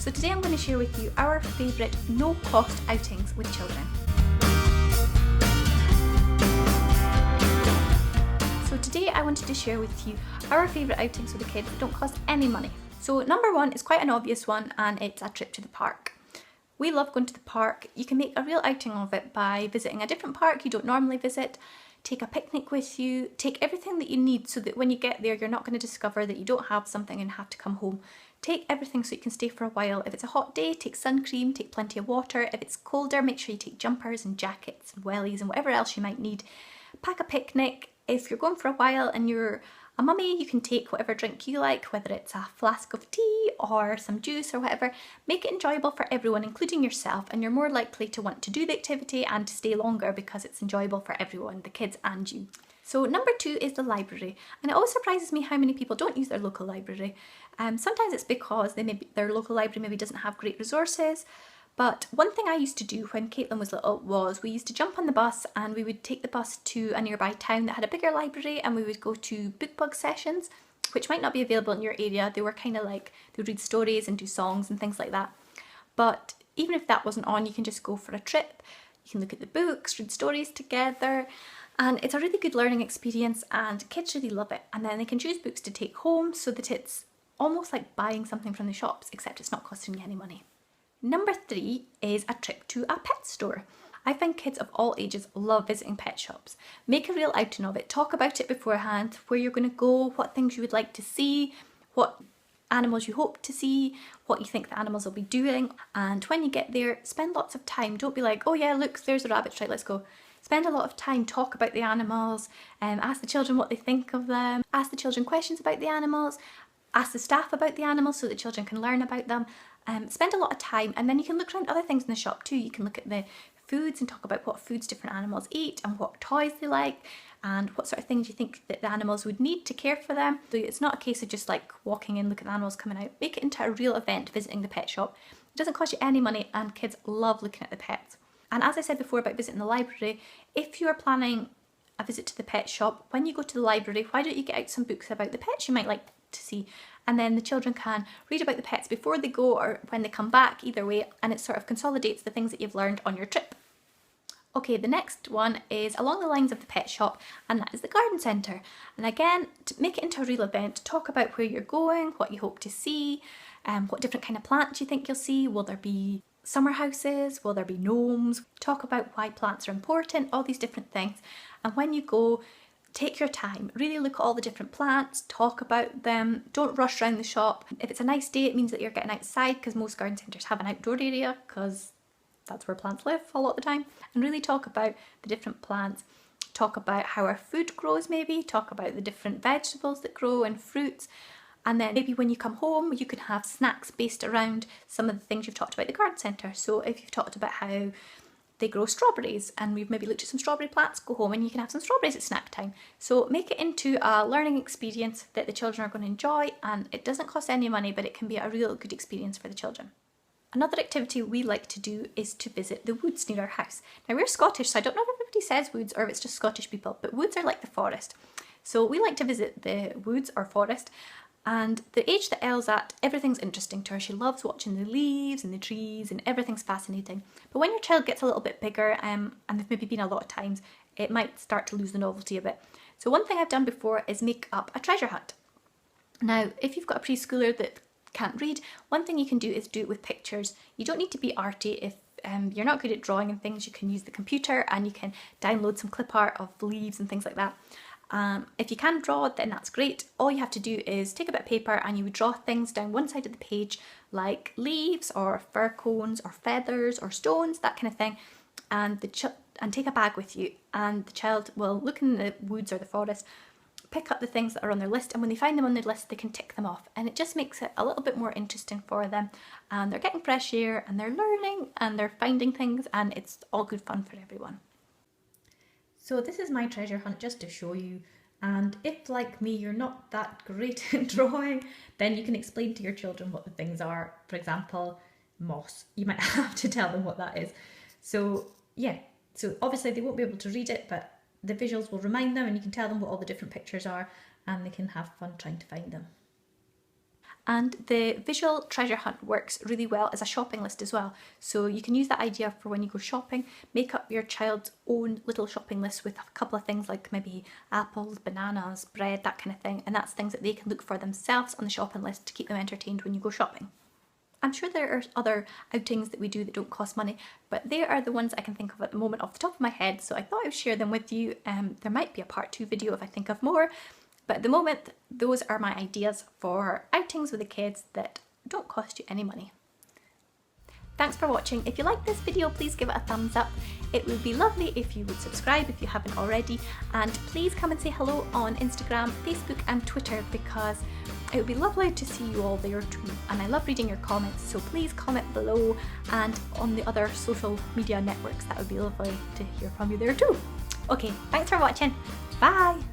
So today I'm going to share with you our favourite no-cost outings with children. So today I wanted to share with you our favourite outings with the kids that don't cost any money. So number one is quite an obvious one, and it's a trip to the park. We love going to the park. You can make a real outing of it by visiting a different park you don't normally visit, take a picnic with you, take everything that you need so that when you get there you're not going to discover that you don't have something and have to come home. Take everything so you can stay for a while. If it's a hot day, take sun cream, take plenty of water. If it's colder, make sure you take jumpers and jackets and wellies and whatever else you might need. Pack a picnic. If you're going for a while and you're a mummy, you can take whatever drink you like, whether it's a flask of tea or some juice or whatever. Make it enjoyable for everyone, including yourself, and you're more likely to want to do the activity and to stay longer because it's enjoyable for everyone, the kids and you. So number two is the library, and it always surprises me how many people don't use their local library. Sometimes it's because their local library maybe doesn't have great resources. But one thing I used to do when Caitlin was little was we used to jump on the bus and we would take the bus to a nearby town that had a bigger library, and we would go to book bug sessions, which might not be available in your area. They were kind of like, they would read stories and do songs and things like that. But even if that wasn't on, you can just go for a trip. You can look at the books, read stories together, and it's a really good learning experience and kids really love it. And then they can choose books to take home so that it's almost like buying something from the shops, except it's not costing you any money. Number three is a trip to a pet store. I find kids of all ages love visiting pet shops. Make a real outing of it. Talk about it beforehand, where you're going to go, what things you would like to see, what animals you hope to see, what you think the animals will be doing. And when you get there, spend lots of time. Don't be like, oh yeah, look, there's a rabbit, right, let's go. Spend a lot of time, talk about the animals, ask the children what they think of them, ask the children questions about the animals, ask the staff about the animals so the children can learn about them. Spend a lot of time, and then you can look around other things in the shop too. You can look at the foods and talk about what foods different animals eat and what toys they like and what sort of things you think that the animals would need to care for them. So it's not a case of just like walking in, look at the animals coming out. Make it into a real event, visiting the pet shop. It doesn't cost you any money and kids love looking at the pets. And as I said before about visiting the library, if you are planning a visit to the pet shop, when you go to the library, why don't you get out some books about the pets you might like to see, and then the children can read about the pets before they go or when they come back, either way, and it sort of consolidates the things that you've learned on your trip. Okay, the next one is along the lines of the pet shop, and that is the garden centre. And again, to make it into a real event, talk about where you're going, what you hope to see, what different kind of plants you think you'll see. Will there be summer houses? Will there be gnomes? Talk about why plants are important, all these different things. And when you go, take your time, really look at all the different plants, talk about them, don't rush around the shop. If it's a nice day, it means that you're getting outside, because most garden centres have an outdoor area because that's where plants live a lot of the time. And really talk about the different plants, talk about how our food grows maybe, talk about the different vegetables that grow and fruits. And then maybe when you come home, you can have snacks based around some of the things you've talked about at the garden centre. So if you've talked about how they grow strawberries and we've maybe looked at some strawberry plants, go home and you can have some strawberries at snack time. So make it into a learning experience that the children are going to enjoy, and it doesn't cost any money, but it can be a real good experience for the children. Another activity we like to do is to visit the woods near our house. Now we're Scottish, so I don't know if everybody says woods or if it's just Scottish people, but woods are like the forest. So we like to visit the woods or forest. And the age that Elle's at, everything's interesting to her. She loves watching the leaves and the trees, and everything's fascinating. But when your child gets a little bit bigger, and they've maybe been a lot of times, it might start to lose the novelty a bit. So one thing I've done before is make up a treasure hunt. Now, if you've got a preschooler that can't read, one thing you can do is do it with pictures. You don't need to be arty. If you're not good at drawing and things, you can use the computer and you can download some clip art of leaves and things like that. If you can draw, then that's great. All you have to do is take a bit of paper and you would draw things down one side of the page, like leaves or fir cones or feathers or stones, that kind of thing, and take a bag with you, and the child will look in the woods or the forest, pick up the things that are on their list, and when they find them on their list, they can tick them off, and it just makes it a little bit more interesting for them, and they're getting fresh air and they're learning and they're finding things, and it's all good fun for everyone. So this is my treasure hunt just to show you, and if like me you're not that great at drawing, then you can explain to your children what the things are. For example, moss. You might have to tell them what that is. So yeah, so obviously they won't be able to read it, but the visuals will remind them, and you can tell them what all the different pictures are, and they can have fun trying to find them. And the visual treasure hunt works really well as a shopping list as well. So you can use that idea for when you go shopping, make up your child's own little shopping list with a couple of things like maybe apples, bananas, bread, that kind of thing. And that's things that they can look for themselves on the shopping list to keep them entertained when you go shopping. I'm sure there are other outings that we do that don't cost money, but they are the ones I can think of at the moment off the top of my head, so I thought I would share them with you. There might be a part 2 video if I think of more, but at the moment those are my ideas for outings with the kids that don't cost you any money. Thanks for watching. If you like this video, please give it a thumbs up. It would be lovely if you would subscribe if you haven't already, and please come and say hello on Instagram, Facebook and Twitter, because it would be lovely to see you all there too, and I love reading your comments, so please comment below, and on the other social media networks, that would be lovely to hear from you there too. Okay, thanks for watching. Bye!